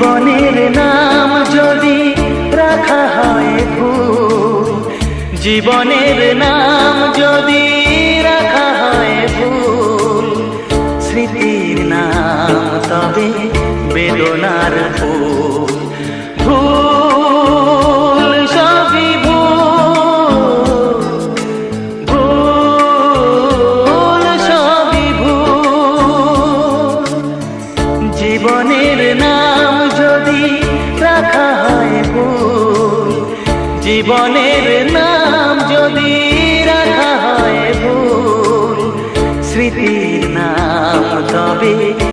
জীবনের নাম যদি রাখা হয় ভুল, জীবনের নাম যদি রাখা হয় ভুল, স্মৃতির নাম তবে বেদনার ফুল। ভুল সবই ভুল, ভুল সবই ভুল। জীবনের নাম যদি রাখা হয় ভুল, জীবনের নাম যদি রাখা হয় ভুল, স্মৃতির নাম তবে